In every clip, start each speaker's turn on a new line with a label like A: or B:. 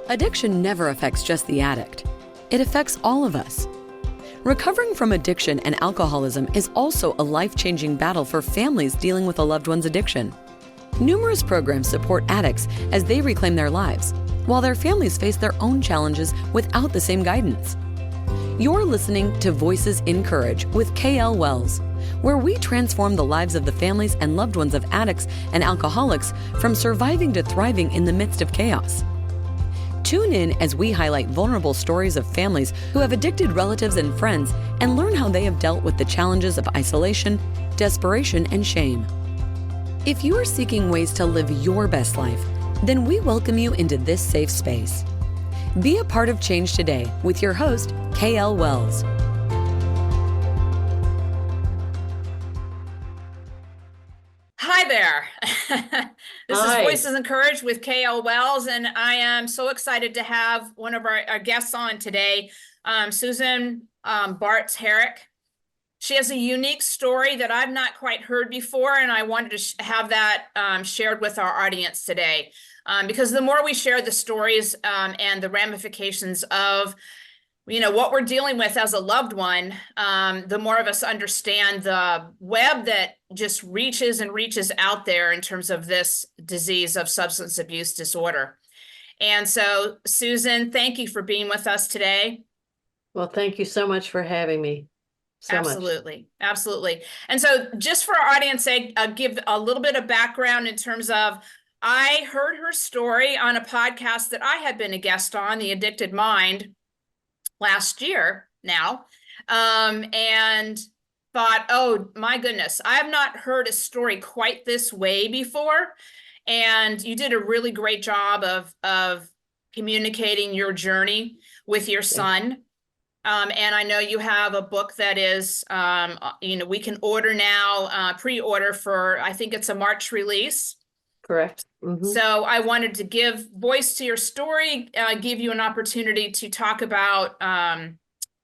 A: Addiction never affects just the addict. It affects all of us. Recovering from addiction and alcoholism is also a life-changing battle for families dealing with a loved one's addiction. Numerous programs support addicts as they reclaim their lives, while their families face their own challenges without the same guidance. You're listening to Voices in Courage with KL Wells, where we transform the lives of the families and loved ones of addicts and alcoholics from surviving to thriving in the midst of chaos. Tune in as we highlight vulnerable stories of families who have addicted relatives and friends and learn how they have dealt with the challenges of isolation, desperation, and shame. If you are seeking ways to live your best life, then we welcome you into this safe space. Be a part of change today with your host, KL Wells.
B: Hi there. This is Voices in Courage with KL Wells, and I am so excited to have one of our guests on today, Susan Bartz Herrick. She has a unique story that I've not quite heard before, and I wanted to have that shared with our audience today. Because the more we share the stories and the ramifications of what we're dealing with as a loved one, the more of us understand the web that just reaches and reaches out there in terms of this disease of substance abuse disorder. And so, Susan, thank you for being with us today.
C: Well, thank you so much for having me.
B: Absolutely. And so just for our audience sake, give a little bit of background in terms of, I heard her story on a podcast that I had been a guest on, The Addicted Mind, last year now, and thought, oh my goodness, I have not heard a story quite this way before. And you did a really great job of communicating your journey with your son. And I know you have a book that is, we can order now, pre-order for, I think it's a March release.
C: Correct. Mm-hmm.
B: So I wanted to give voice to your story, give you an opportunity to talk about,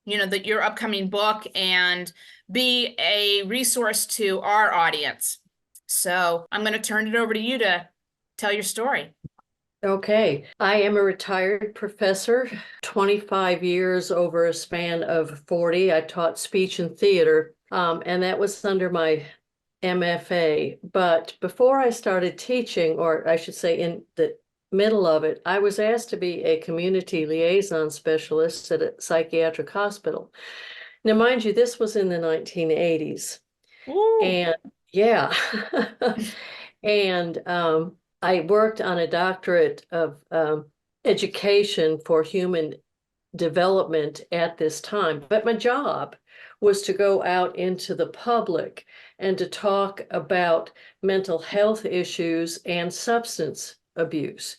B: your upcoming book and be a resource to our audience. So I'm going to turn it over to you to tell your story.
C: Okay. I am a retired professor, 25 years over a span of 40. I taught speech and theater, and that was under my MFA. But before I started teaching, or I should say in the middle of it, I was asked to be a community liaison specialist at a psychiatric hospital. Now, mind you, this was in the 1980s.
B: Ooh.
C: And yeah. And I worked on a doctorate of education for human development at this time. But my job was to go out into the public and to talk about mental health issues and substance abuse.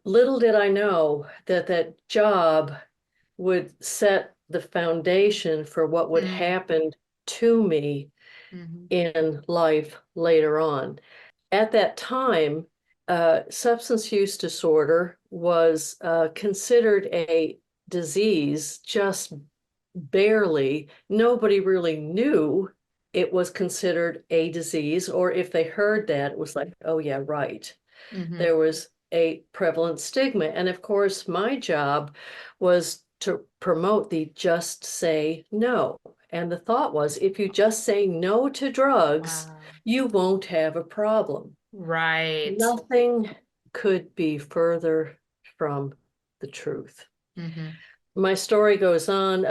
C: Little did I know that job would set the foundation for what would happen to me in life later on. At that time, substance use disorder was considered a disease, just barely. Nobody really knew it was considered a disease, or if they heard that, it was like, oh yeah, right. There was a prevalent stigma. And of course, my job was to promote the just say no. And the thought was, if you just say no to drugs, you won't have a problem.
B: Right.
C: Nothing could be further from the truth. My story goes on.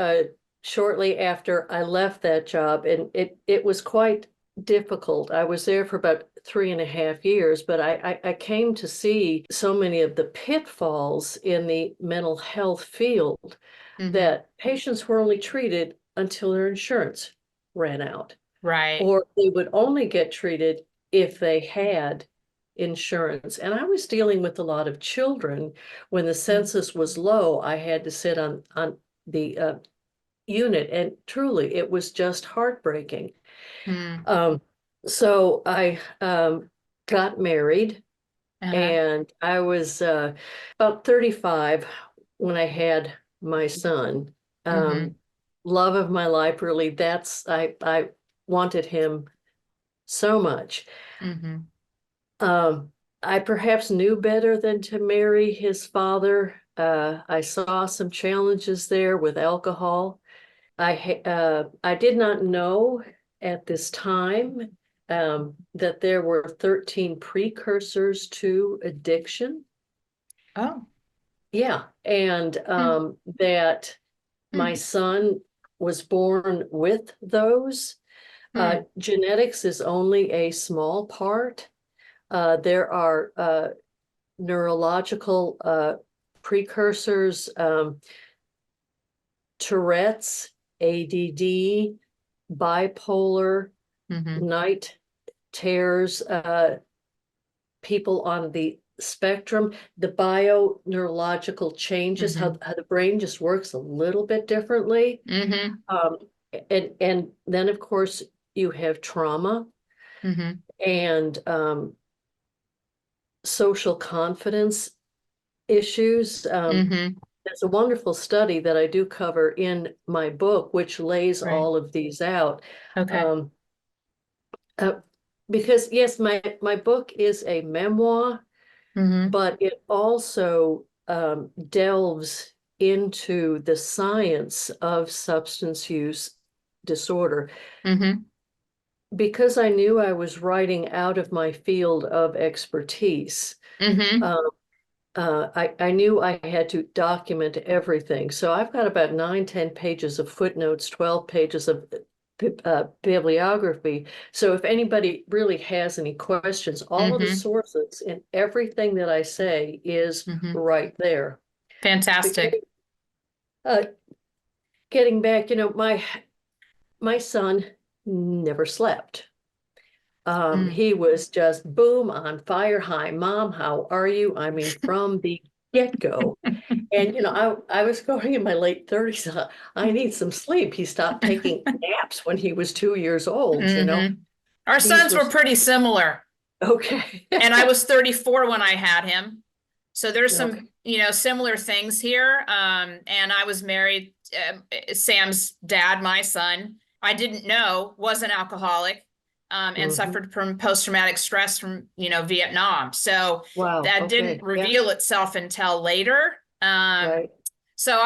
C: Shortly after I left that job, and it was quite difficult. I was there for about 3.5 years, but I came to see so many of the pitfalls in the mental health field that patients were only treated until their insurance ran out.
B: Right.
C: Or they would only get treated if they had insurance. And I was dealing with a lot of children. When the census was low, I had to sit on the unit, and truly it was just heartbreaking. So I got married, and I was about 35 when I had my son. Love of my life, really. I wanted him so much. I perhaps knew better than to marry his father. I saw some challenges there with alcohol. I did not know at this time that there were 13 precursors to addiction.
B: Oh.
C: Yeah, and that my
B: Hmm.
C: son was born with those.
B: Hmm.
C: Genetics is only a small part. There are neurological precursors, Tourette's, ADD, bipolar,
B: Hmm.
C: night terrors, people on the spectrum, the bio-neurological changes,
B: Hmm.
C: how the brain just works a little bit differently.
B: Hmm.
C: Um, and then, of course, you have trauma
B: Hmm.
C: and social confidence issues.
B: Hmm.
C: There's a wonderful study that I do cover in my book, which lays
B: Right.
C: all of these out.
B: Okay.
C: Um, uh, because yes, my book is a memoir,
B: Hmm.
C: but it also delves into the science of substance use disorder.
B: Hmm.
C: Because I knew I was writing out of my field of expertise,
B: Hmm.
C: um, I knew I had to document everything. So I've got about 9, 10 pages of footnotes, 12 pages of bibliography. So if anybody really has any questions, all of the
B: Hmm.
C: sources and everything that I say is
B: Hmm.
C: right there. But
B: Fantastic.
C: uh, getting back, my son never slept.
B: Mm.
C: He was just boom on fire. Hi, mom, how are you? I mean, from the get-go. And I was going in my late 30s. I need some sleep. He stopped taking naps when he was 2 years old.
B: Hmm. Our
C: These
B: sons
C: were
B: were pretty similar,
C: okay.
B: and I was 34 when I had him. So there's
C: Okay.
B: some, similar things here. And I was married, Sam's dad, my son, I didn't know was an alcoholic, and
C: Hmm.
B: suffered from post-traumatic stress from, Vietnam. So
C: Wow.
B: that didn't
C: Okay. Yeah.
B: reveal itself until later.
C: Right.
B: So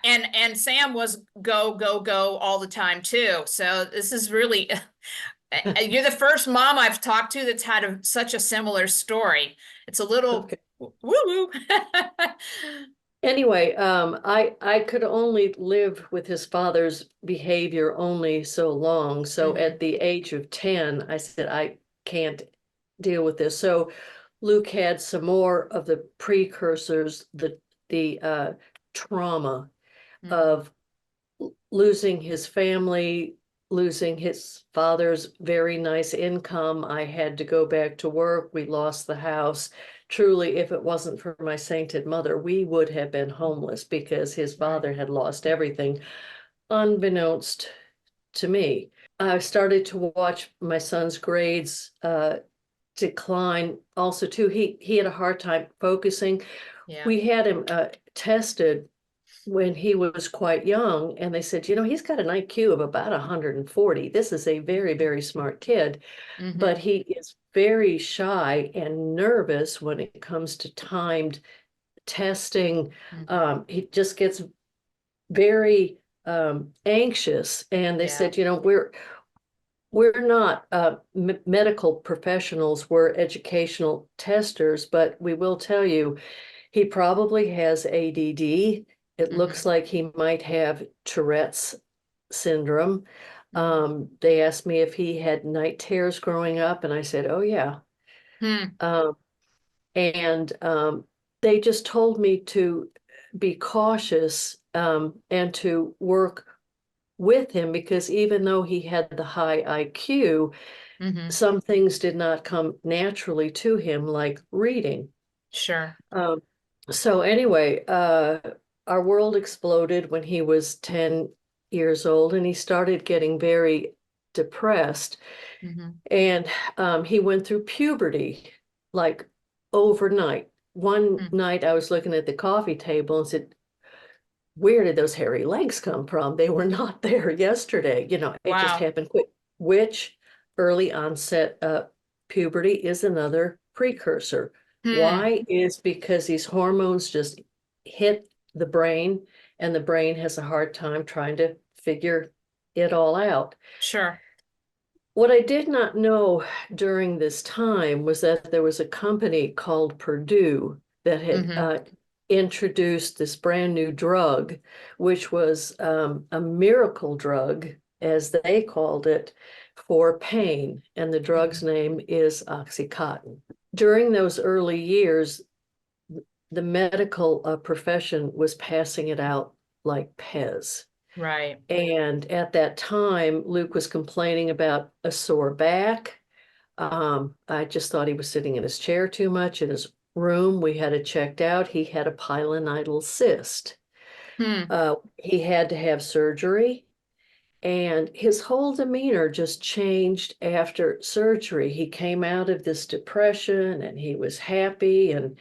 B: and Sam was go, go, go all the time too. So this is really, you're the first mom I've talked to that's had such a similar story. It's a little
C: Okay.
B: woo woo.
C: Anyway, I could only live with his father's behavior only so long. So
B: Hmm.
C: at the age of 10, I said, I can't deal with this. So Luke had some more of the precursors, the trauma
B: Hmm.
C: of losing his family, losing his father's very nice income. I had to go back to work. We lost the house. Truly, if it wasn't for my sainted mother, we would have been homeless because his
B: Right.
C: father had lost everything, unbeknownst to me. I started to watch my son's grades decline. Also, too, he had a hard time focusing.
B: Yeah.
C: We had him tested when he was quite young, and they said, he's got an IQ of about 140. This is a very, very smart kid, but
B: Hmm.
C: he is very shy and nervous when it comes to timed testing.
B: Hmm.
C: He just gets very anxious, and they
B: Yeah.
C: said, we're not medical professionals, we're educational testers, but we will tell you he probably has ADD. It looks
B: Hmm.
C: like he might have Tourette's syndrome.
B: Hmm.
C: They asked me if he had night terrors growing up, and I said, oh, yeah.
B: Hmm.
C: Um, and they just told me to be cautious and to work with him because even though he had the high IQ,
B: Hmm.
C: some things did not come naturally to him, like reading.
B: Sure.
C: Um, so anyway, our world exploded when he was 10 years old, and he started getting very depressed.
B: Hmm.
C: And he went through puberty like overnight. One
B: Hmm.
C: night I was looking at the coffee table and said, where did those hairy legs come from? They were not there yesterday. It just
B: Wow.
C: happened quick, which early onset puberty is another precursor.
B: Hmm.
C: Why? Is because these hormones just hit the brain, and the brain has a hard time trying to figure it all out.
B: Sure.
C: What I did not know during this time was that there was a company called Purdue that had
B: Hmm.
C: introduced this brand new drug, which was a miracle drug, as they called it, for pain. And the drug's name is Oxycontin. During those early years, the medical profession was passing it out like Pez.
B: Right.
C: And at that time, Luke was complaining about a sore back. I just thought he was sitting in his chair too much in his room. We had it checked out. He had a pilonidal cyst.
B: Hmm.
C: He had to have surgery, and his whole demeanor just changed after surgery. He came out of this depression and he was happy, and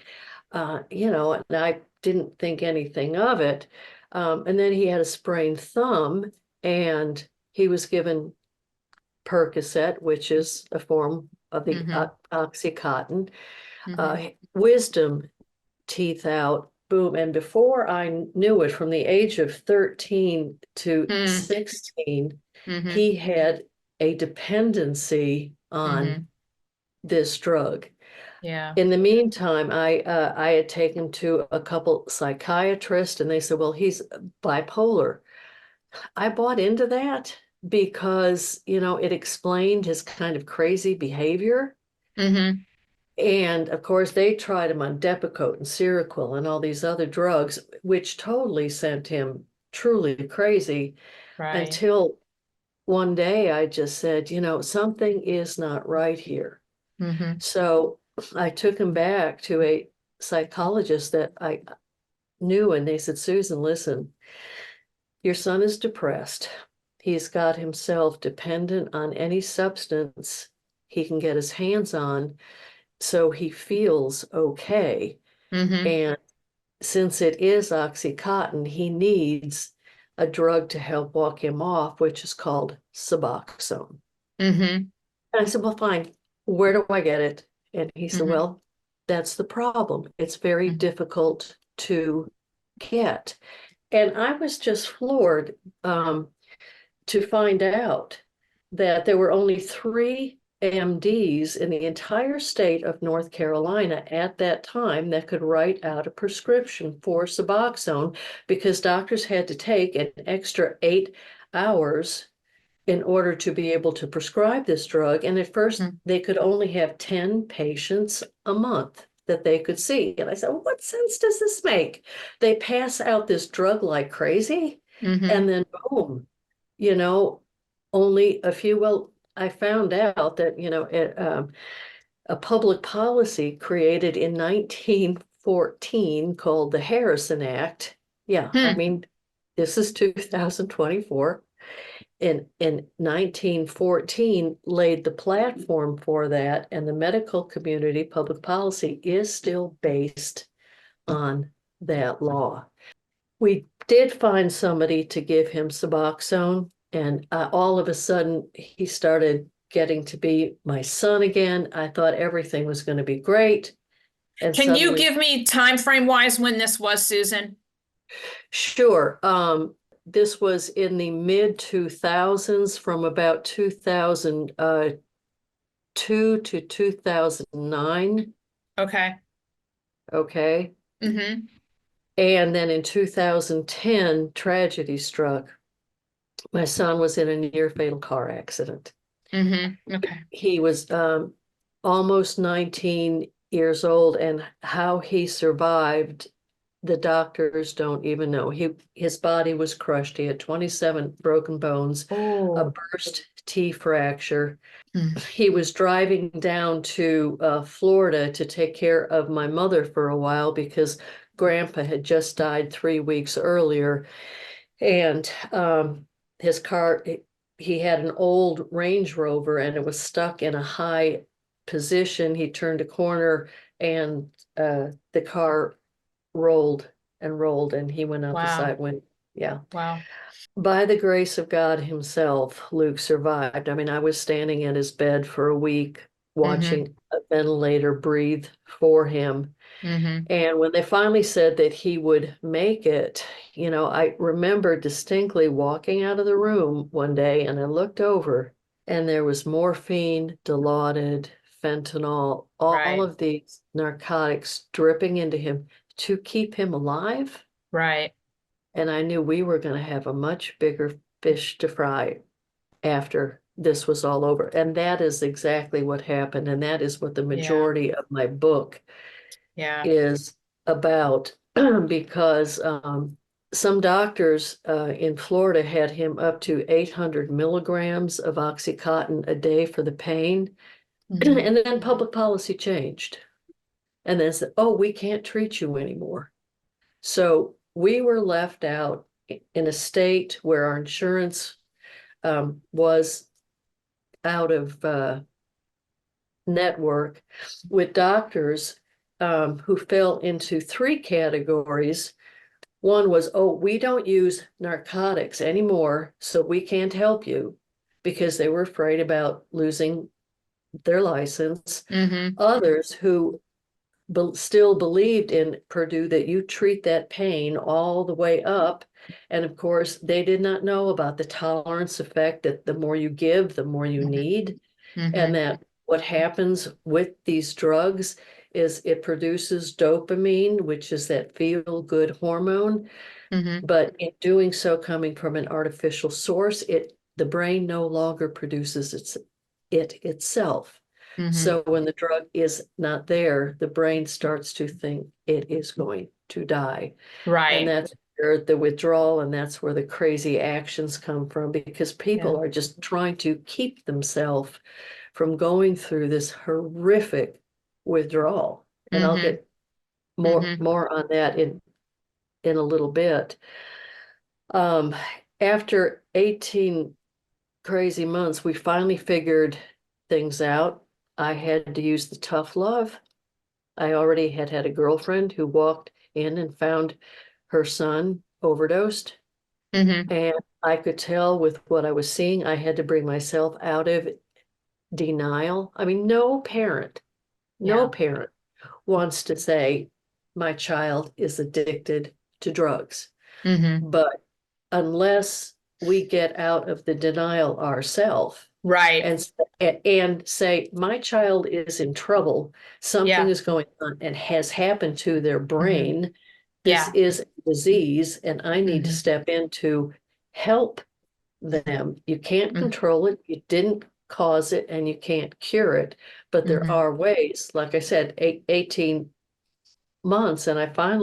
C: and I didn't think anything of it. And then he had a sprained thumb, and he was given Percocet, which is a form of the
B: Hmm.
C: Oxycontin,
B: Hmm.
C: wisdom teeth out, boom. And before I knew it, from the age of 13 to
B: Hmm.
C: 16,
B: Hmm.
C: he had a dependency on
B: Hmm.
C: this drug.
B: Yeah.
C: In the meantime, I had taken to a couple psychiatrists, and they said, well, he's bipolar. I bought into that because, it explained his kind of crazy behavior.
B: Hmm.
C: And of course, they tried him on Depakote and Seroquel and all these other drugs, which totally sent him truly crazy,
B: Right.
C: until one day I just said, something is not right here.
B: Hmm.
C: So I took him back to a psychologist that I knew, and they said, Susan, listen, your son is depressed. He's got himself dependent on any substance he can get his hands on, so he feels okay.
B: Hmm.
C: And since it is Oxycontin, he needs a drug to help walk him off, which is called Suboxone.
B: Hmm.
C: And I said, well, fine, where do I get it? And he said,
B: Hmm.
C: well, that's the problem. It's very difficult to get. And I was just floored to find out that there were only 3 MDs in the entire state of North Carolina at that time that could write out a prescription for Suboxone, because doctors had to take an extra 8 hours in order to be able to prescribe this drug. And at first, they could only have 10 patients a month that they could see. And I said, well, what sense does this make? They pass out this drug like crazy,
B: Hmm.
C: and then boom, you know, only a few. Well, I found out that, a public policy created in 1914 called the Harrison Act. Yeah, I
B: Hmm.
C: mean, this is 2024. In 1914 laid the platform for that, and the medical community public policy is still based on that law. We did find somebody to give him Suboxone, and all of a sudden he started getting to be my son again. I thought everything was going to be great, and
B: Can you
C: suddenly,
B: give me time frame wise when this was, Susan?
C: sure. This was in the mid 2000s, from about 2002 to 2009.
B: Okay.
C: Okay.
B: Hmm.
C: And then in 2010, tragedy struck. My son was in a near fatal car accident.
B: Hmm. Okay.
C: He was almost 19 years old, and how he survived, the doctors don't even know. His body was crushed. He had 27 broken bones, a
B: Oh.
C: burst T fracture.
B: Mm.
C: He was driving down to Florida to take care of my mother for a while, because Grandpa had just died 3 weeks earlier, and his car. He had an old Range Rover, and it was stuck in a high position. He turned a corner, and the car rolled and rolled, and he went out the
B: Wow.
C: side window. Yeah.
B: Wow.
C: By the grace of God himself, Luke survived. I mean, I was standing in his bed for a week
B: Hmm.
C: watching ventilator, breathe for him.
B: Mm-hmm.
C: And when they finally said that he would make it, I remember distinctly walking out of the room one day and I looked over and there was morphine, Dilaudid, fentanyl, all
B: Right.
C: of these narcotics dripping into him to keep him alive.
B: Right.
C: And I knew we were going to have a much bigger fish to fry after this was all over. And that is exactly what happened. And that is what the
B: Yeah.
C: majority of my book
B: Yeah.
C: is about, because some doctors in Florida had him up to 800 milligrams of Oxycontin a day for the pain.
B: Mm-hmm.
C: And then public policy changed. And then said, oh, we can't treat you anymore. So we were left out in a state where our insurance was out of network with doctors who fell into three categories. One was, oh, we don't use narcotics anymore, so we can't help you, because they were afraid about losing their license.
B: Mm-hmm.
C: Others who still believed in Purdue that you treat that pain all the way up. And of course, they did not know about the tolerance effect, that the more you give, the more you need.
B: Mm-hmm.
C: And that what happens with these drugs is it produces dopamine, which is that feel-good hormone.
B: Mm-hmm.
C: But in doing so, coming from an artificial source, the brain no longer produces it itself.
B: Mm-hmm.
C: So when the drug is not there, the brain starts to think it is going to die. And
B: Right.
C: that's where the withdrawal, and that's where the crazy actions come from, because people
B: Yeah.
C: are just trying to keep themselves from going through this horrific withdrawal. And I'll
B: Mm-hmm.
C: get
B: Mm-hmm.
C: more on that in a little bit. After 18 crazy months, we finally figured things out. I had to use the tough love. I already had a girlfriend who walked in and found her son overdosed.
B: Mm-hmm.
C: And I could tell with what I was seeing, I had to bring myself out of denial. I mean, no
B: Yeah.
C: parent wants to say, my child is addicted to drugs.
B: Mm-hmm.
C: But unless we get out of the denial ourselves
B: Right.
C: and say, my child is in trouble, something
B: Yeah.
C: is going on and has happened to their
B: Mm-hmm.
C: brain. This
B: Yeah.
C: is a disease, and I need to
B: Mm-hmm.
C: step in to help them. You can't control it, you didn't cause it, and you can't cure it. But there
B: Mm-hmm.
C: are ways, like I said, 18 months, and I found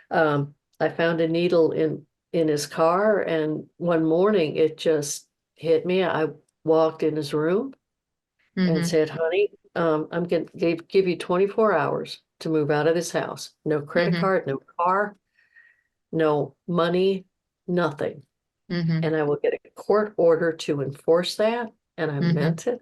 C: a needle in his car, and one morning it just hit me. I walked in his room and
B: Mm-hmm.
C: said, honey, I'm going to give you 24 hours to move out of this house. No credit
B: Mm-hmm.
C: card, no car, no money, nothing.
B: Mm-hmm.
C: And I will get a court order to enforce that. And I
B: Mm-hmm.
C: meant it.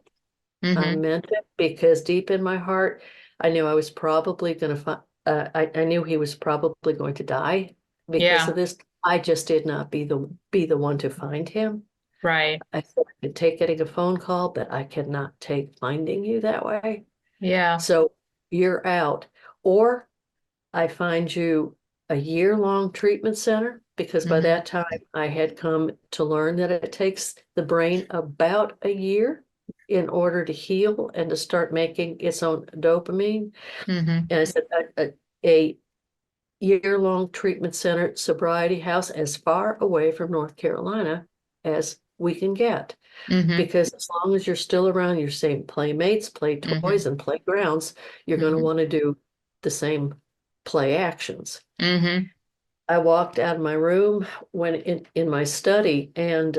C: I
B: Mm-hmm.
C: meant it, because deep in my heart, I knew I was probably going to find, I knew he was probably going to die because
B: Yeah.
C: of this. I just did not be the one to find him.
B: Right.
C: I said I could take getting a phone call, but I cannot take finding you that way.
B: Yeah.
C: So you're out, or I find you a year-long treatment center, because by
B: Mm-hmm.
C: that time I had come to learn that it takes the brain about a year in order to heal and to start making its own dopamine.
B: Mm-hmm.
C: And I said a year-long treatment center, sobriety house, as far away from North Carolina as we can get.
B: Mm-hmm.
C: Because as long as you're still around your same playmates, play
B: Mm-hmm.
C: toys, and playgrounds, you're going to
B: Mm-hmm.
C: want to do the same play actions.
B: Mm-hmm.
C: I walked out of my room, went in my study, and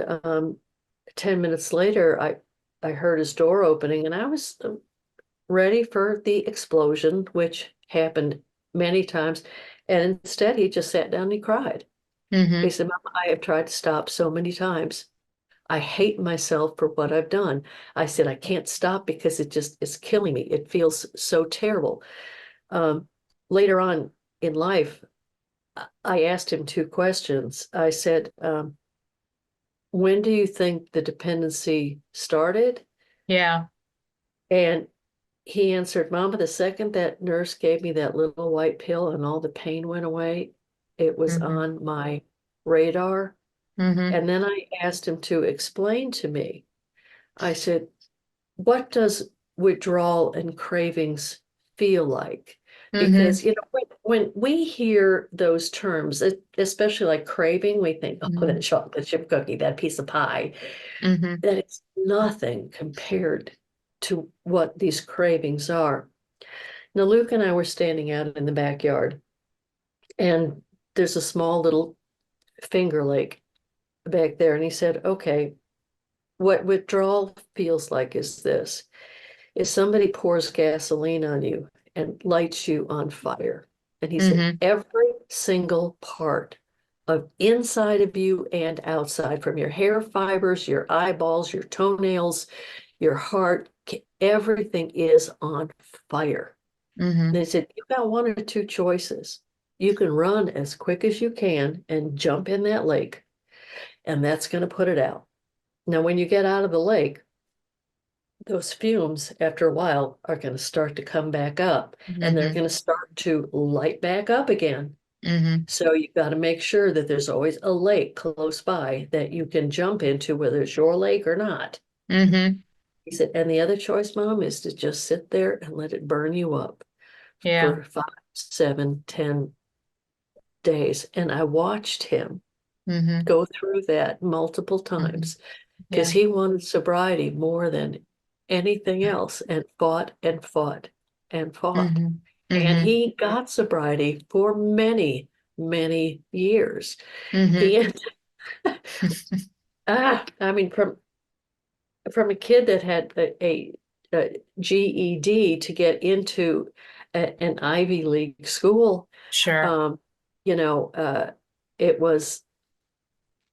C: 10 minutes later, I heard his door opening, and I was ready for the explosion, which happened many times. And instead, he just sat down and he cried.
B: Mm-hmm.
C: He said, Mama, I have tried to stop so many times. I hate myself for what I've done. I said, I can't stop because it's killing me. It feels so terrible. Um, Later on in life, I asked him two questions. I said, when do you think the dependency started?
B: Yeah.
C: And he answered, Mama, the second that nurse gave me that little white pill and all the pain went away, it was
B: Mm-hmm.
C: on my radar.
B: Mm-hmm.
C: And then I asked him to explain to me. I said, what does withdrawal and cravings feel like?
B: Mm-hmm.
C: Because, when we hear those terms, especially like craving, we think, oh, that chocolate chip cookie, that piece of pie,
B: Mm-hmm.
C: that it's nothing compared to what these cravings are. Now, Luke and I were standing out in the backyard, and there's a small little Finger Lake back there. And he said, okay, what withdrawal feels like is this. If somebody pours gasoline on you and lights you on fire, and he said,
B: Mm-hmm.
C: every single part of inside of you and outside, from your hair fibers, your eyeballs, your toenails, your heart, everything is on fire.
B: Mm-hmm.
C: They said, you got one or two choices. You can run as quick as you can and jump in that lake, and that's going to put it out. Now, when you get out of the lake, those fumes, after a while, are going to start to come back up, and they're
B: Mm-hmm.
C: going to start to light back up again.
B: Mm-hmm.
C: So you've got to make sure that there's always a lake close by that you can jump into, whether it's your lake or not.
B: Mm-hmm.
C: He said, and the other choice, Mom, is to just sit there and let it burn you up
B: Yeah.
C: for 5, 7, 10 days. And I watched him
B: Mm-hmm.
C: go through that multiple
B: Mm-hmm.
C: times because
B: Yeah.
C: he wanted sobriety more than anything else, and fought and fought and fought.
B: Mm-hmm.
C: And
B: Mm-hmm.
C: he got sobriety for many, many years.
B: Mm-hmm.
C: He, I mean, from a kid that had a GED to get into an Ivy League school,
B: Sure.
C: um, you know, it was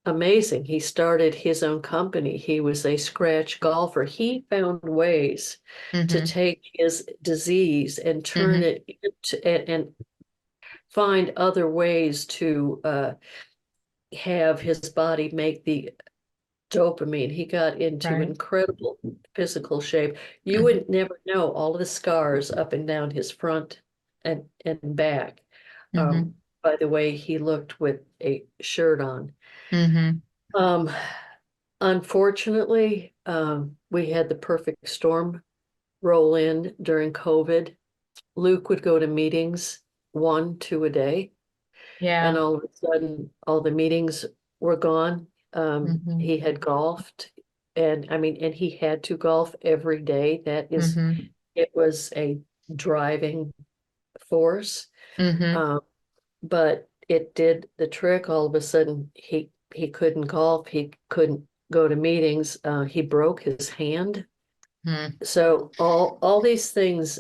C: amazing. He started his own company. He was a scratch golfer. He found ways to
B: Mm-hmm.
C: take his disease and turn
B: Mm-hmm.
C: it into, and find other ways to have his body make the dopamine. He got into
B: Right.
C: incredible physical shape. You
B: Mm-hmm.
C: would never know all of the scars up and down his front and back,
B: Mm-hmm.
C: by the way he looked with a shirt on.
B: Mm-hmm.
C: Um, Unfortunately, we had the perfect storm roll in during COVID. Luke would go to meetings, 1, 2 a day, and
B: Yeah.
C: all of a sudden, all the meetings were gone.
B: Mm-hmm.
C: He had golfed, and I mean, and he had to golf every day.
B: Mm-hmm.
C: It was a driving force.
B: Mm-hmm.
C: Um, but it did the trick. All of a sudden, he couldn't golf. He couldn't go to meetings. He broke his hand.
B: Mm-hmm.
C: So all these things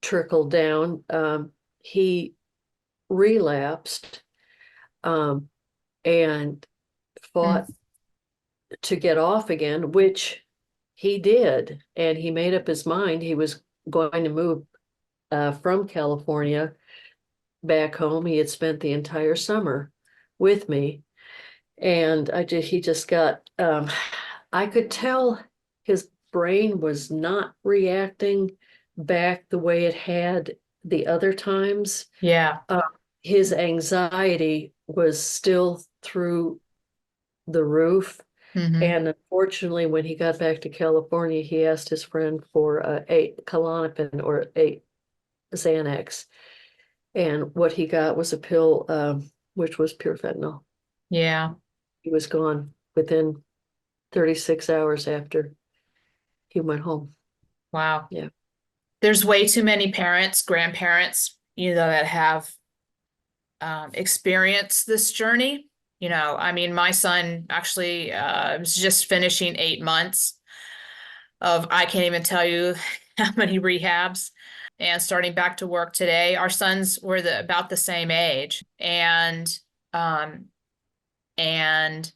C: trickled down. He relapsed, um, and fought to get off again, which he did. And he made up his mind he was going to move from California back home. He had spent the entire summer with me. And he just got, I could tell his brain was not reacting back the way it had the other times.
B: Yeah.
C: Uh, his anxiety was still through the roof.
B: Mm-hmm.
C: And unfortunately, when he got back to California, he asked his friend for a Klonopin or a Xanax. And what he got was a pill, which was pure fentanyl.
B: Yeah.
C: He was gone within 36 hours after he went home.
B: Wow.
C: Yeah.
B: There's way too many parents, grandparents, that have experienced this journey. I mean, my son actually was just finishing 8 months of, I can't even tell you how many rehabs, and starting back to work today. Our sons were about the same age. Um, and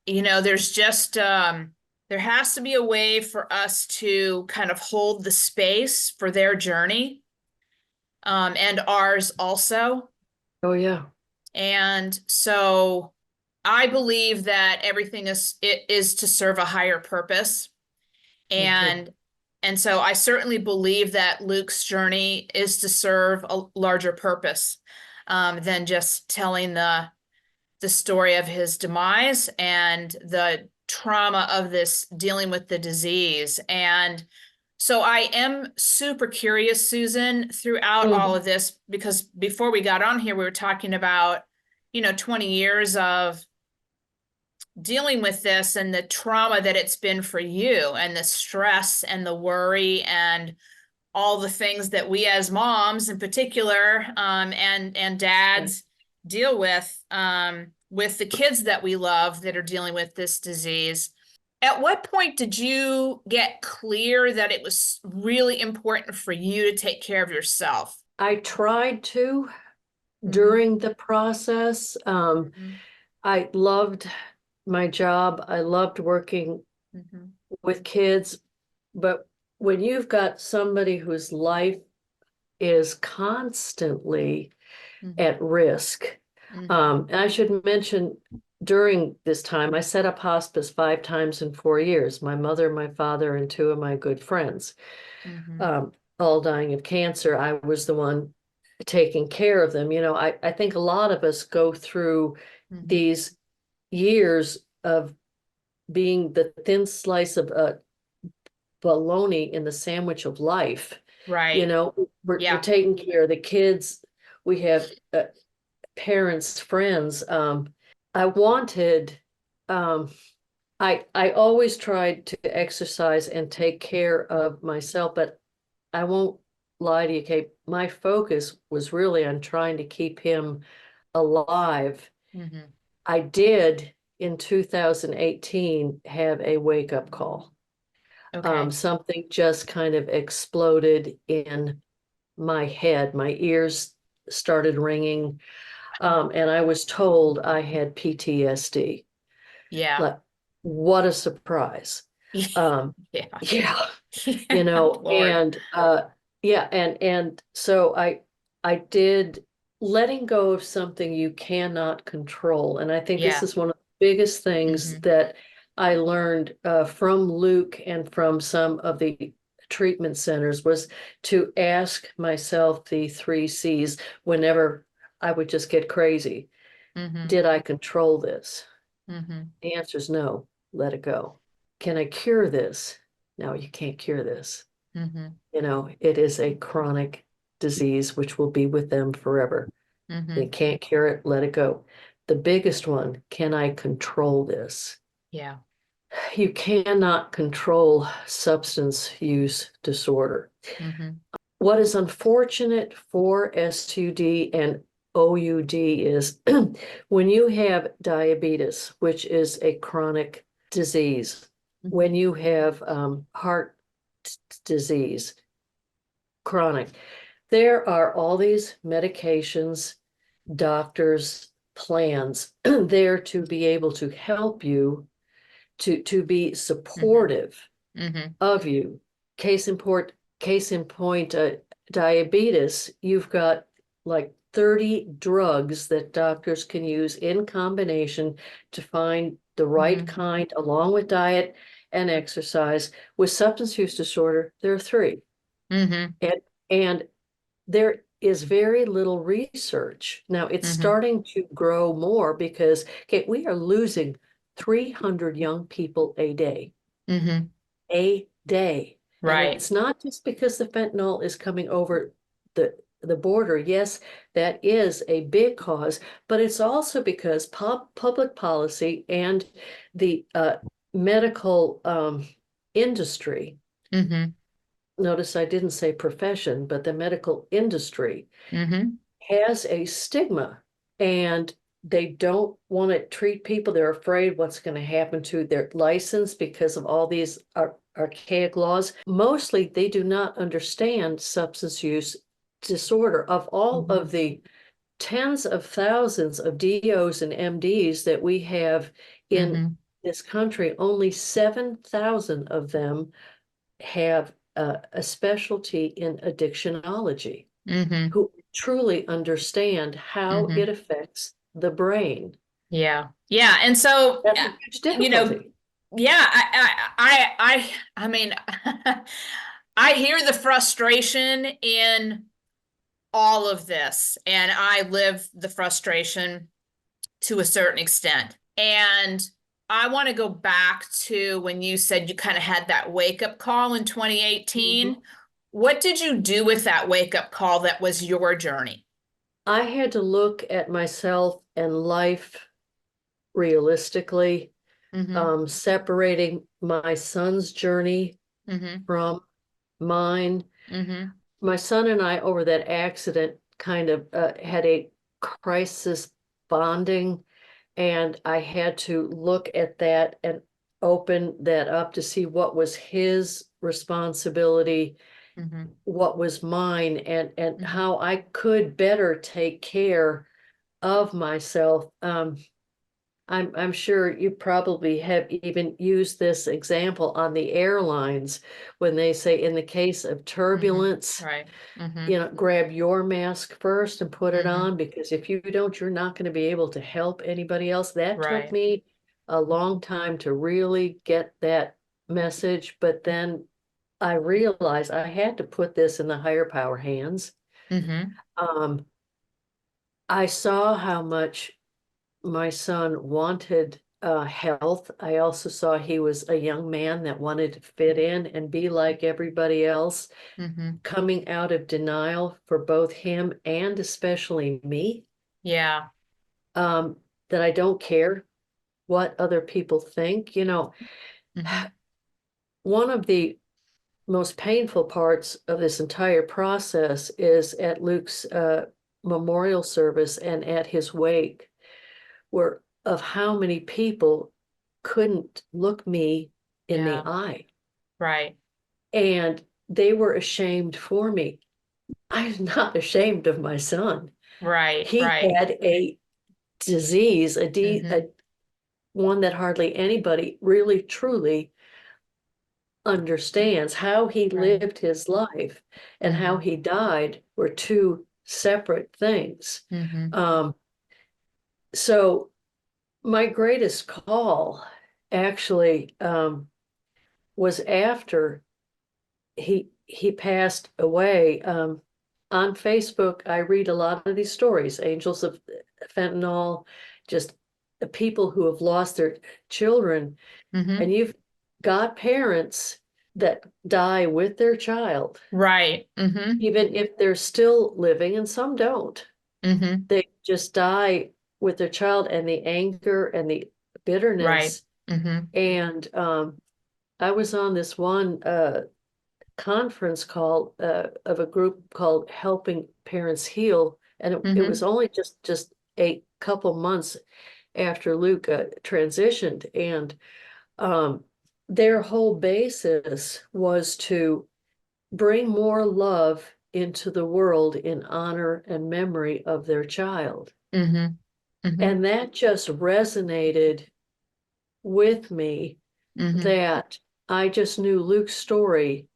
B: there's just, there has to be a way for us to kind of hold the space for their journey, and ours also.
C: Oh, yeah.
B: And so I believe that everything is to serve a higher purpose.
C: Me too.
B: And And so I certainly believe that Luke's journey is to serve a larger purpose than just telling the story of his demise and the trauma of this dealing with the disease. And so I am super curious, Susan, throughout all of this, because before we got on here, we were talking about, 20 years of dealing with this and the trauma that it's been for you and the stress and the worry and all the things that we as moms in particular and dads deal with the kids that we love that are dealing with this disease. At what point did you get clear that it was really important for you to take care of yourself?
C: I tried to during the process. I loved my job. I loved working with kids. But when you've got somebody whose life is constantly at risk, and I should mention during this time, I set up hospice 5 times in 4 years. My mother, my father, and 2 of my good friends, all dying of cancer. I was the one taking care of them. I think a lot of us go through these years of being the thin slice of bologna in the sandwich of life.
B: Right.
C: We're taking care of the kids. We have parents, friends. I wanted, I always tried to exercise and take care of myself, but I won't lie to you, Kate. My focus was really on trying to keep him alive. I did in 2018 have a wake-up call.
B: Okay.
C: Something just kind of exploded in my head. My ears started ringing, and I was told I had PTSD.
B: Yeah.
C: Like, what a surprise.
B: Yeah.
C: Yeah,
B: Lord.
C: and so I did, letting go of something you cannot control. And I think this is one of the biggest things that I learned from Luke and from some of the treatment centers, was to ask myself the 3 C's whenever I would just get crazy. Did I control this? The answer is no. Let it go. Can I cure this? No, you can't cure this. It is a chronic disease which will be with them forever. They can't cure it. Let it go. The biggest one, can I control this?
B: Yeah.
C: You cannot control substance use disorder. What is unfortunate for SUD and OUD is when you have diabetes, which is a chronic disease, when you have heart disease, chronic, there are all these medications, doctors, plans there to be able to help you, to be supportive of you. Case in point, diabetes, you've got like 30 drugs that doctors can use in combination to find the right kind, along with diet and exercise. With substance use disorder, there are 3. And there is very little research. Now it's starting to grow more because, okay, we are losing 300 young people a day. A day.
B: Right.
C: And it's not just because the fentanyl is coming over the border. Yes, that is a big cause, but it's also because public policy and the medical industry. Notice I didn't say profession, but the medical industry has a stigma, and they don't want to treat people. They're afraid what's going to happen to their license because of all these archaic laws. Mostly they do not understand substance use disorder. Of all of the tens of thousands of DOs and MDs that we have in this country, only 7,000 of them have a specialty in addictionology, who truly understand how it affects the brain.
B: Yeah. And so,
C: That's a huge difficulty.
B: yeah, I mean, I hear the frustration in all of this, and I live the frustration to a certain extent. And I want to go back to when you said you kind of had that wake-up call in 2018.
C: Mhm.
B: What did you do with that wake-up call that was your journey?
C: I had to look at myself and life realistically,
B: Mm-hmm.
C: separating my son's journey
B: Mm-hmm.
C: from mine.
B: Mm-hmm.
C: My son and I, over that accident, kind of had a crisis bonding, and I had to look at that and open that up to see what was his responsibility,
B: Mm-hmm.
C: what was mine, and
B: Mm-hmm.
C: how I could better take care of myself. I'm sure you probably have even used this example on the airlines when they say, in the case of turbulence,
B: Right. Mm-hmm.
C: grab your mask first and put it
B: Mm-hmm.
C: on, because if you don't, you're not going to be able to help anybody else. That took
B: Right.
C: me a long time to really get that message, but then I realized I had to put this in the higher power hands.
B: Mm-hmm.
C: Um, I saw how much my son wanted health. I also saw he was a young man that wanted to fit in and be like everybody else,
B: Mm-hmm.
C: coming out of denial for both him and especially me,
B: Yeah.
C: um, that I don't care what other people think.
B: Mm-hmm.
C: One of the most painful parts of this entire process is at Luke's memorial service and at his wake, were of how many people couldn't look me in the
B: Yeah.
C: eye,
B: Right.
C: and they were ashamed for me. I'm not ashamed of my son.
B: Right.
C: He
B: Right.
C: had a disease,
B: Mm-hmm.
C: one that hardly anybody really truly understands. How he
B: Right.
C: lived his life and how
B: Mm-hmm.
C: he died were two separate things.
B: Mm-hmm.
C: Um, so my greatest call actually was after he passed away. On Facebook, I read a lot of these stories, angels of fentanyl, just people who have lost their children,
B: Mm-hmm.
C: and you've got parents that die with their child,
B: Right. Mm-hmm.
C: even if they're still living, and some don't.
B: Mm-hmm.
C: They just die with their child, and the anger and the
B: Right.
C: bitterness.
B: Mm-hmm.
C: And I was on this one conference call of a group called Helping Parents Heal, and it
B: Mm-hmm.
C: was only just a couple months after Luke transitioned, and um, their whole basis was to bring more love into the world in honor and memory of their child.
B: Mm-hmm. Mm-hmm.
C: And that just resonated with me,
B: Mm-hmm.
C: that I just knew Luke's story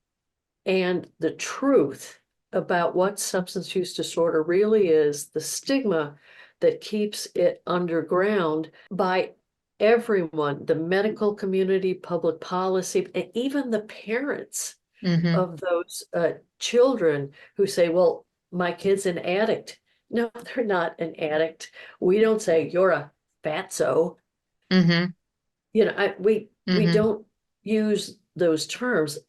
C: and the truth about what substance use disorder really is, the stigma that keeps it underground by everyone, the medical community, public policy, and even the parents
B: Mm-hmm.
C: of those children who say, well, my kid's an addict. No, they're not an addict. We don't say you're a fatso.
B: Mm-hmm.
C: We
B: Mm-hmm.
C: don't use those terms.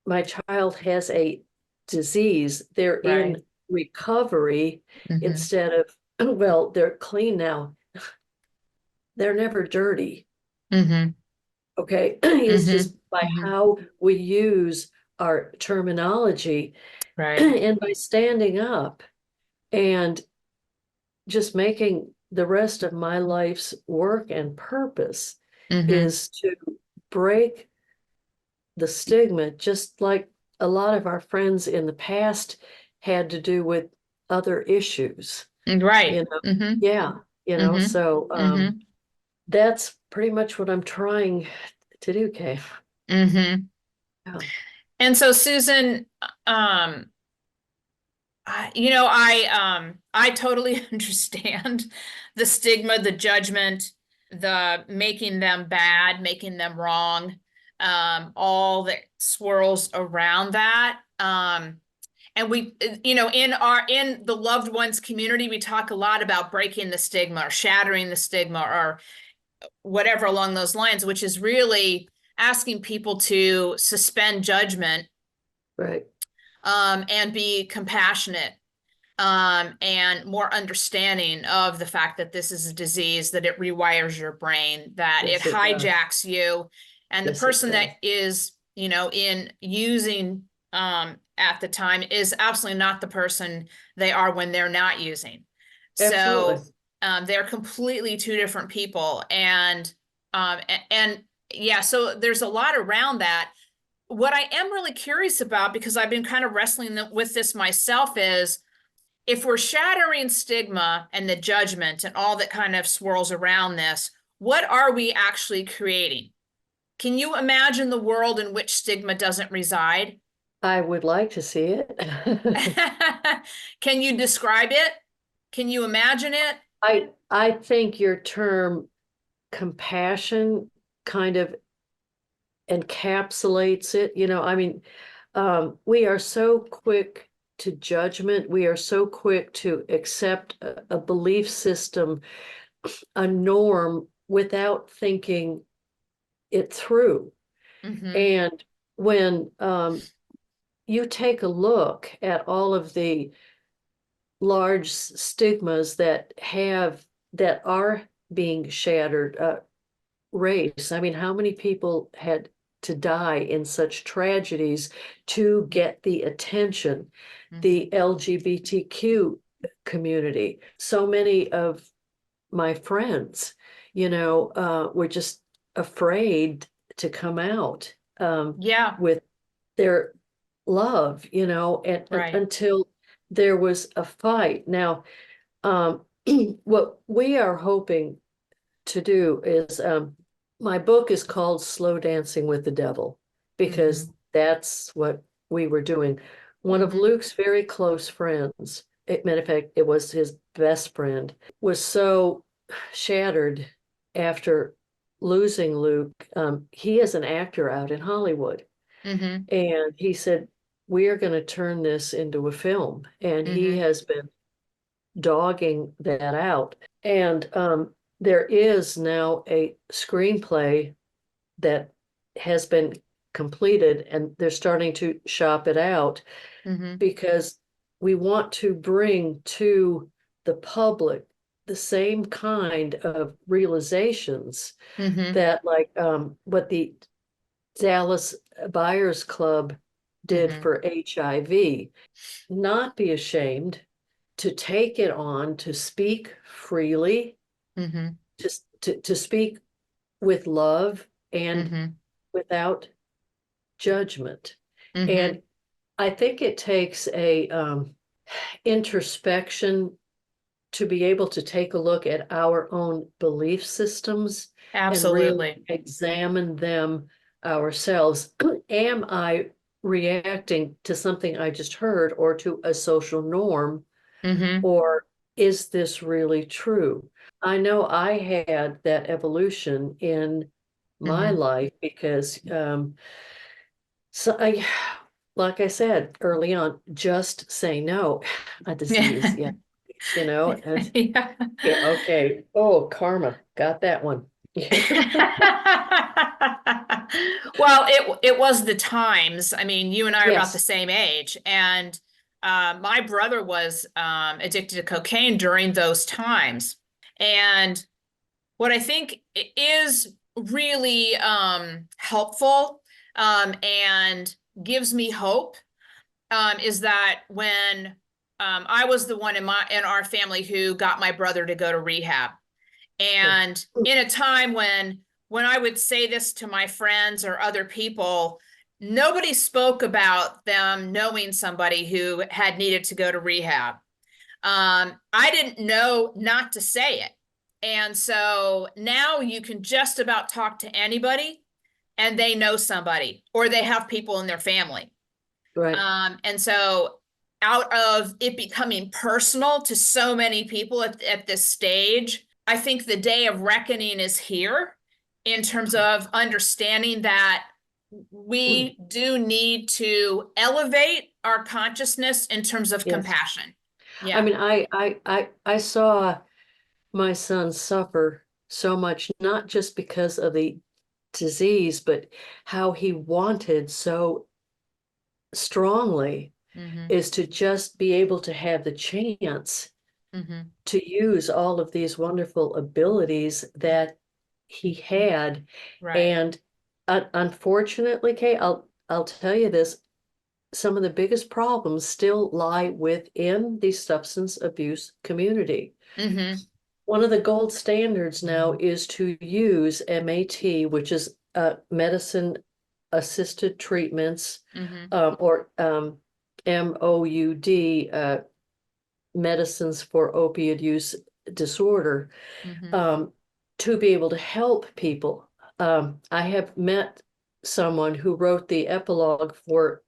C: My child has a disease. They're
B: Right.
C: in recovery,
B: Mm-hmm.
C: instead of, well, they're clean now. They're never dirty.
B: Mm-hmm.
C: Okay. It's
B: Mm-hmm.
C: just by
B: Mm-hmm.
C: how we use our terminology,
B: Right.
C: and by standing up and just making the rest of my life's work and purpose
B: Mm-hmm.
C: is to break the stigma, just like a lot of our friends in the past had to do with other issues,
B: Right.
C: you know.
B: Mm-hmm.
C: Yeah,
B: Mm-hmm.
C: so
B: Mm-hmm.
C: that's pretty much what I'm trying to do, Kay.
B: Mm-hmm.
C: Yeah.
B: And so Susan, I totally understand the stigma, the judgment, the making them bad, making them wrong. all that swirls around that. And we, you know, in the loved ones community, we talk a lot about breaking the stigma or shattering the stigma or whatever along those lines, which is really asking people to suspend judgment,
C: Right.
B: And be compassionate, and more understanding of the fact that this is a disease, that it rewires your brain, that it
C: Yes, it does.
B: hijacks you. And the
C: Yes, it
B: person
C: does.
B: that is, you know, in using at the time is absolutely not the person they are when they're not using.
C: Absolutely.
B: So they're completely two different people. And yeah, so there's a lot around that. What I am really curious about, because I've been kind of wrestling with this myself, is if we're shattering stigma and the judgment and all that kind of swirls around this, what are we actually creating? Can you imagine the world in which stigma doesn't reside?
C: I would like to see it.
B: Can you describe it? Can you imagine it?
C: I think your term compassion kind of encapsulates it. You know, I mean, we are so quick to judgment. We are so quick to accept a belief system, a norm, without thinking it through.
B: Mm-hmm.
C: And when you take a look at all of the large stigmas that are being shattered, race. I mean, how many people had to die in such tragedies to get the attention? The LGBTQ community. So many of my friends, you know, were just afraid to come out
B: Yeah,
C: with their love, you know, and
B: right.
C: until there was a fight. Now, what we are hoping to do is my book is called Slow Dancing with the Devil, because that's what we were doing. One of Luke's very close friends, matter of fact, it was his best friend, was so shattered after losing Luke. He is an actor out in Hollywood.
B: Mm-hmm.
C: And he said, we are going to turn this into a film. And he has been dogging that out. And there is now a screenplay that has been completed, and they're starting to shop it out because we want to bring to the public the same kind of realizations that, like, what the Dallas Buyers Club did for HIV. Not be ashamed to take it on, to speak freely, to speak with love and without judgment. And I think it takes a introspection to be able to take a look at our own belief systems and really
B: Absolutely.
C: examine them ourselves. Am I reacting to something I just heard or to a social norm? Or is this really true? I know I had that evolution in my life because so like I said early on, just say no. A disease, yeah. You know,
B: Yeah.
C: yeah, okay. Oh, karma, got that one.
B: Well, it was the times. I mean, you and I are about the
C: Yes,
B: same age, and my brother was addicted to cocaine during those times. And what I think is really helpful, and gives me hope, is that when I was the one in our family who got my brother to go to rehab. And in a time when I would say this to my friends or other people, nobody spoke about them knowing somebody who had needed to go to rehab. I didn't know not to say it. And so now you can just about talk to anybody and they know somebody or they have people in their family.
C: right.
B: And so out of it becoming personal to so many people at this stage, I think the day of reckoning is here in terms of understanding that we do need to elevate our consciousness in terms of
C: Yes.
B: compassion. Yeah.
C: I mean, I saw my son suffer so much, not just because of the disease, but how he wanted so strongly
B: Mm-hmm.
C: is to just be able to have the chance
B: Mm-hmm.
C: to use all of these wonderful abilities that he had.
B: Right.
C: And unfortunately, Kay, I'll tell you this, some of the biggest problems still lie within the substance abuse community.
B: Mm-hmm.
C: One of the gold standards now is to use MAT, which is medicine assisted treatments,
B: Mm-hmm.
C: or MOUD, medicines for opioid use disorder,
B: Mm-hmm.
C: to be able to help people. I have met someone who wrote the epilogue for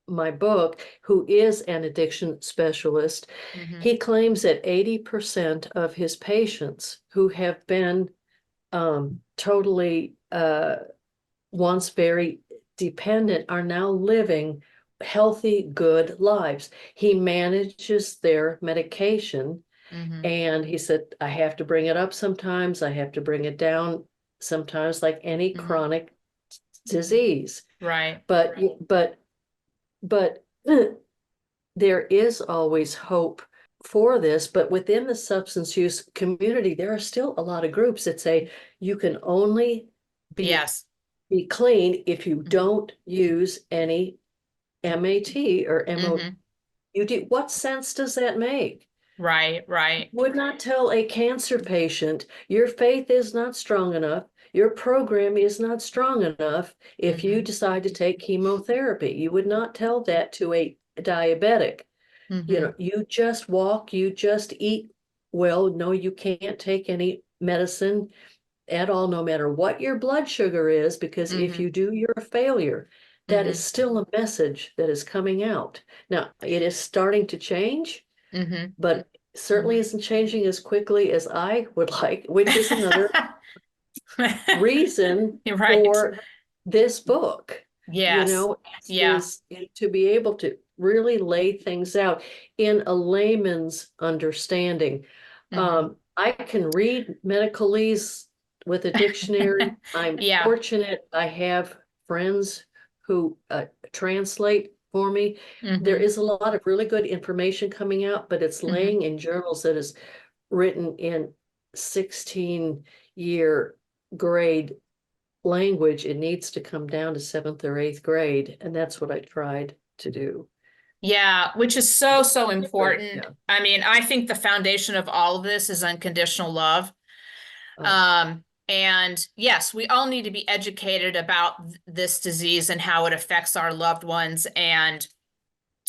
C: my book, who is an addiction specialist.
B: Mm-hmm.
C: He claims that 80% of his patients who have been totally once very dependent are now living healthy, good lives. He manages their medication,
B: Mm-hmm.
C: and he said, I have to bring it up sometimes, I have to bring it down sometimes, like any
B: Mm-hmm.
C: chronic disease.
B: Right.
C: But but there is always hope for this. But within the substance use community, there are still a lot of groups that say you can only
B: Yes.
C: be clean if you
B: Mm-hmm.
C: don't use any MAT or
B: Mm-hmm.
C: MOUD. What sense does that make?
B: Right. Right.
C: Would not tell a cancer patient, your faith is not strong enough, your program is not strong enough if you
B: Mm-hmm.
C: decide to take chemotherapy. You would not tell that to a diabetic.
B: Mm-hmm.
C: You just walk, you just eat well. No, you can't take any medicine at all, no matter what your blood sugar is, because if
B: Mm-hmm.
C: you do, you're a failure. That is
B: Mm-hmm.
C: still a message that is coming out. Now, it is starting to change,
B: Mm-hmm.
C: but certainly isn't changing as quickly as I would like, which is another reason
B: Right.
C: for this book,
B: Yes. Yeah.
C: is to be able to really lay things out in a layman's understanding.
B: Mm-hmm.
C: I can read medicalese with a dictionary. I'm
B: Yeah.
C: fortunate I have friends who translate for me. There
B: Mm-hmm.
C: is a lot of really good information coming out, but it's
B: Mm-hmm.
C: laying in journals that is written in 16-year grade language. It needs to come down to 7th or 8th grade, and that's what I tried to do.
B: Yeah, which is so, so important.
C: Yeah.
B: I mean, I think the foundation of all of this is unconditional love.
C: Oh,
B: And yes, we all need to be educated about this disease and how it affects our loved ones and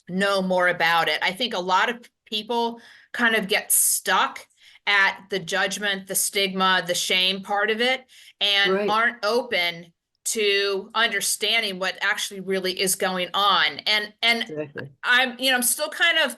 B: know more about it. I think a lot of people kind of get stuck at the judgment, the stigma, the shame part of it, and
C: right.
B: aren't open to understanding what actually really is going on. And
C: Exactly.
B: I'm still kind of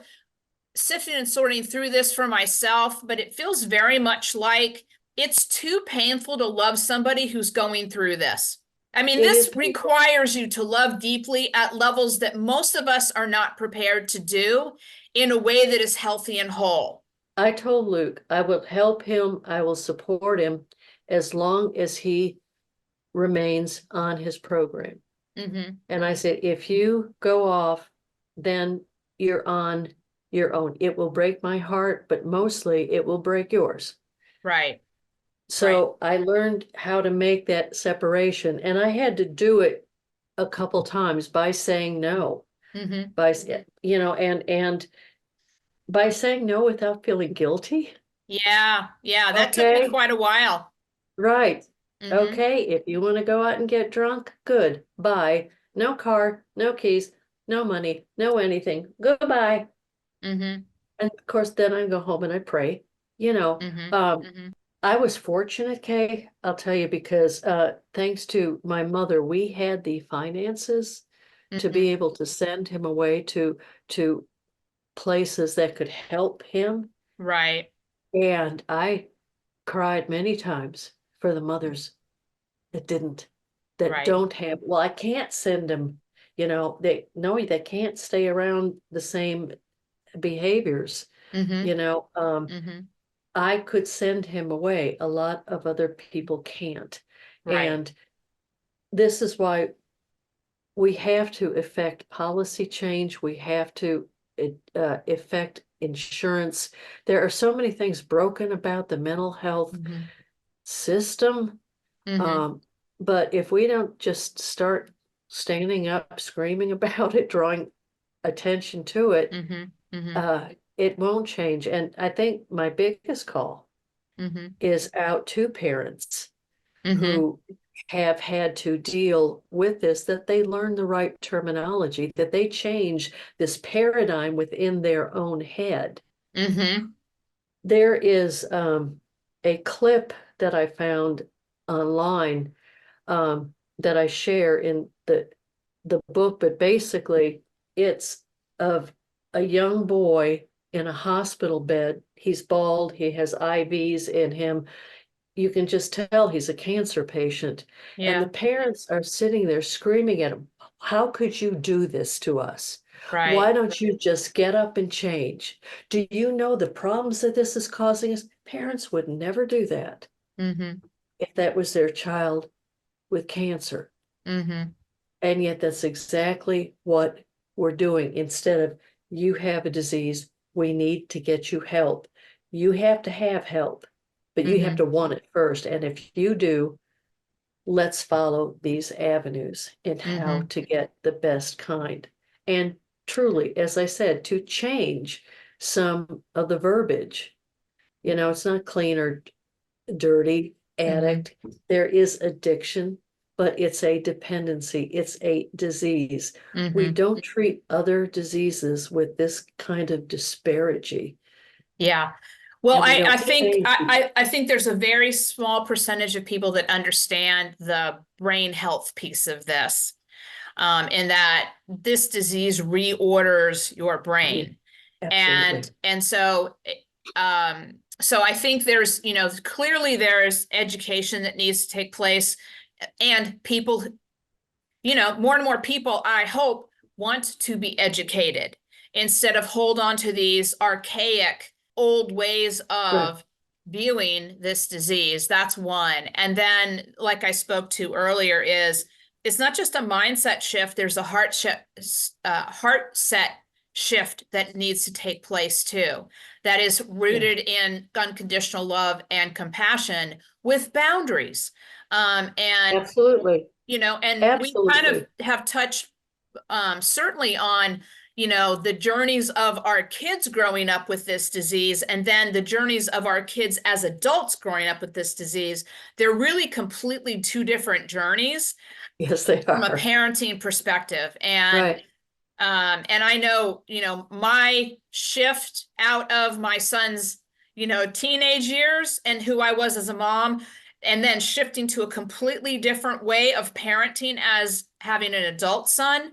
B: sifting and sorting through this for myself, but it feels very much like it's too painful to love somebody who's going through this. I mean,
C: It
B: this
C: is.
B: requires you to love deeply at levels that most of us are not prepared to do in a way that is healthy and whole.
C: I told Luke, I will help him, I will support him as long as he remains on his program.
B: Mm-hmm.
C: And I said, if you go off, then you're on your own. It will break my heart, but mostly it will break yours.
B: Right.
C: So I learned how to make that separation, and I had to do it a couple times by saying no,
B: Mm-hmm.
C: by and by saying no without feeling guilty.
B: Yeah. Yeah. That took me
C: Okay,
B: quite a while.
C: right.
B: Mm-hmm.
C: Okay, if you want to go out and get drunk, good. Bye. No car, no keys, no money, no anything. Goodbye.
B: Mm-hmm.
C: And of course, then I go home and I pray. You know,
B: Mm-hmm.
C: um,
B: Mm-hmm.
C: I was fortunate, Kay, I'll tell you, because thanks to my mother, we had the finances to
B: Mm-hmm.
C: be able to send him away to places that could help him.
B: Right.
C: And I cried many times for the mothers that didn't. that
B: Right.
C: don't have, well, I can't send them, they can't stay around the same behaviors,
B: Mm-hmm.
C: you know.
B: Mm-hmm.
C: I could send him away. A lot of other people can't.
B: Right.
C: And this is why we have to effect policy change. We have to effect insurance. There are so many things broken about the mental health
B: Mm-hmm.
C: system.
B: Mm-hmm.
C: Um, but if we don't just start standing up, screaming about it, drawing attention to it,
B: Mm-hmm. Mm-hmm.
C: uh, it won't change. And I think my biggest call
B: Mm-hmm.
C: is out to parents
B: Mm-hmm.
C: who have had to deal with this, that they learn the right terminology, that they change this paradigm within their own head.
B: Mm-hmm.
C: There is a clip that I found online that I share in the book, but basically it's of a young boy in a hospital bed. He's bald, he has IVs in him. You can just tell he's a cancer patient. And the
B: Yeah.
C: parents are sitting there screaming at him, how could you do this to us?
B: Right.
C: Why don't you just get up and change? Do you know the problems that this is causing us? Parents would never do that
B: Mm-hmm.
C: if that was their child with cancer.
B: Mm-hmm.
C: And yet that's exactly what we're doing. Instead of you have a disease, we need to get you help. You have to have help, but you have
B: Mm-hmm.
C: to want it first. And if you do, let's follow these avenues and how
B: Mm-hmm.
C: to get the best kind. And truly, as I said, to change some of the verbiage. It's not clean or dirty,
B: Mm-hmm.
C: addict. There is addiction, but it's a dependency, it's a disease. We
B: Mm-hmm.
C: don't treat other diseases with this kind of disparity,
B: Yeah. Well,
C: and we
B: I
C: don't
B: think
C: change people.
B: I think there's a very small percentage of people that understand the brain health piece of this, in that this disease reorders your
C: Yeah,
B: brain.
C: absolutely.
B: And so I think there's, clearly there's education that needs to take place, and people, more and more people, I hope, want to be educated instead of hold on to these archaic old ways
C: Right.
B: of viewing this disease. That's one. And then, like I spoke to earlier, is it's not just a mindset shift. There's a heart set shift that needs to take place too. That is
C: Yeah,
B: rooted in unconditional love and compassion with boundaries. And
C: absolutely.
B: and we kind of
C: Absolutely.
B: have touched certainly on, the journeys of our kids growing up with this disease, and then the journeys of our kids as adults growing up with this disease. They're really completely two different journeys
C: Yes, they
B: from a
C: are.
B: parenting perspective.
C: Right.
B: And I know, my shift out of my son's, teenage years and who I was as a mom, and then shifting to a completely different way of parenting as having an adult son.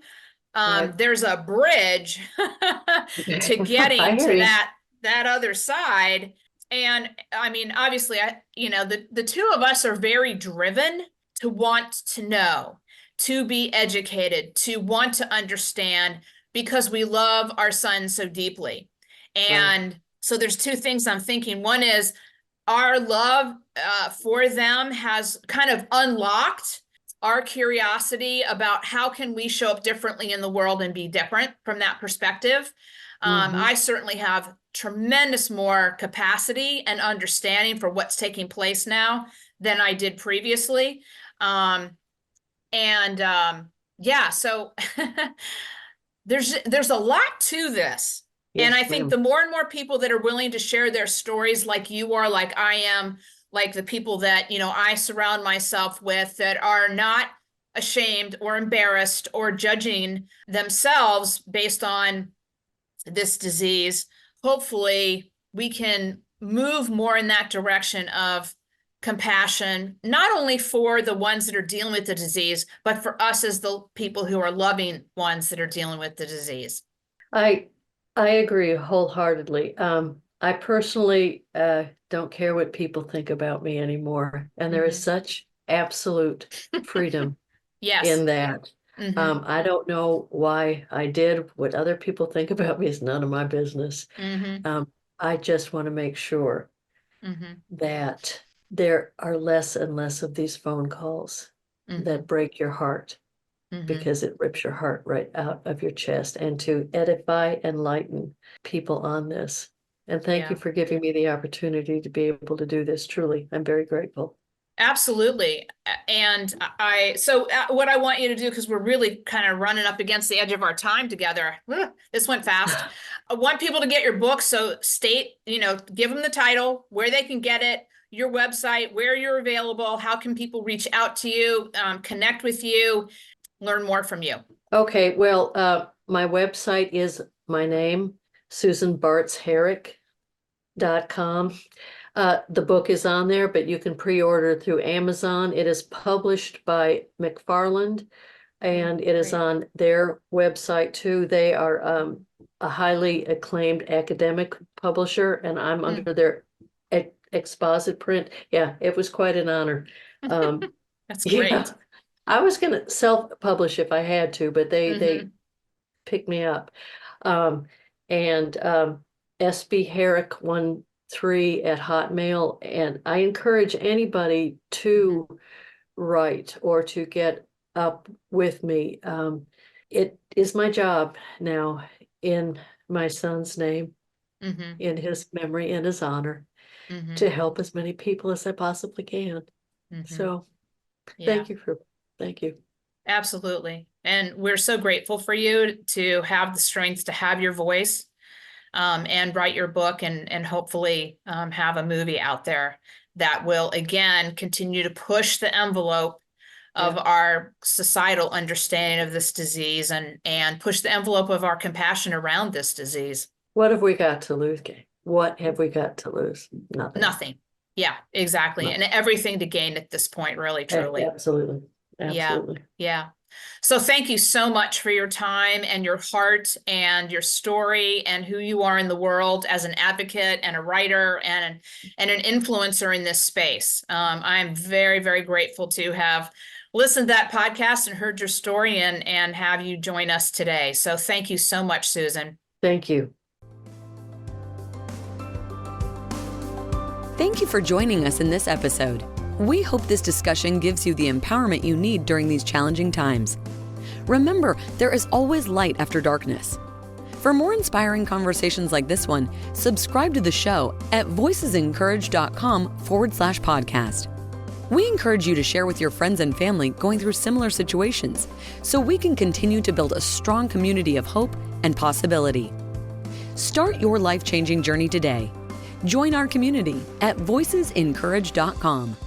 C: Right.
B: There's a bridge to
C: I
B: getting
C: hear
B: to
C: you.
B: that other side. And I mean, obviously, the two of us are very driven to want to know, to be educated, to want to understand, because we love our son so deeply.
C: Right.
B: And so there's two things I'm thinking. One is our love for them has kind of unlocked our curiosity about how can we show up differently in the world and be different from that perspective.
C: Hmm.
B: I certainly have tremendous more capacity and understanding for what's taking place now than I did previously. Um, and yeah, so there's a lot to this. And I
C: Yes,
B: think the
C: ma'am.
B: more and more people that are willing to share their stories, like you are, like I am, like the people that, I surround myself with, that are not ashamed or embarrassed or judging themselves based on this disease, hopefully we can move more in that direction of compassion, not only for the ones that are dealing with the disease, but for us as the people who are loving ones that are dealing with the disease.
C: I I agree wholeheartedly. I personally don't care what people think about me anymore, and there is
B: Mhm.
C: such absolute freedom
B: Yes.
C: in that. I don't know why I did. What other people think about me is none of my business. I just want to make sure that there are less and less of these phone calls that break your heart, because it rips your heart right out of your chest, and to edify, enlighten people on this. And thank you for giving me the opportunity to be able to do this. Truly, I'm very grateful.
B: Absolutely. And what I want you to do, because we're really kind of running up against the edge of our time together. This went fast. I want people to get your book. So give them the title, where they can get it, your website, where you're available, how can people reach out to you, connect with you, learn more from you.
C: Okay, well, my website is my name, susanbartzherrick.com. The book is on there, but you can pre-order through Amazon. It is published by McFarland, and it is on their website too. They are a highly acclaimed academic publisher, and I'm under their exposit print. Yeah, it was quite an honor.
B: That's great.
C: Yeah, I was going to self-publish if I had to, but they picked me up. And SB Herrick 13 at Hotmail, and I encourage anybody to write or to get up with me. It is my job now, in my son's name, in his memory, in his honor, to help as many people as I possibly can. So thank you.
B: Absolutely. And we're so grateful for you to have the strength to have your voice, and write your book, and hopefully have a movie out there that will, again, continue to push the envelope of our societal understanding of this disease, and push the envelope of our compassion around this disease.
C: What have we got to lose, Kay? What have we got to lose? Nothing.
B: Nothing. Yeah, exactly. Nothing. And everything to gain at this point, really, truly.
C: Absolutely. Absolutely.
B: Yeah. So thank you so much for your time and your heart and your story and who you are in the world as an advocate and a writer and an influencer in this space. I'm very, very grateful to have listened to that podcast and heard your story and have you join us today. So thank you so much, Susan.
C: Thank you.
A: Thank you for joining us in this episode. We hope this discussion gives you the empowerment you need during these challenging times. Remember, there is always light after darkness. For more inspiring conversations like this one, subscribe to the show at voicesencouraged.com/podcast. We encourage you to share with your friends and family going through similar situations, so we can continue to build a strong community of hope and possibility. Start your life-changing journey today. Join our community at voicesencouraged.com.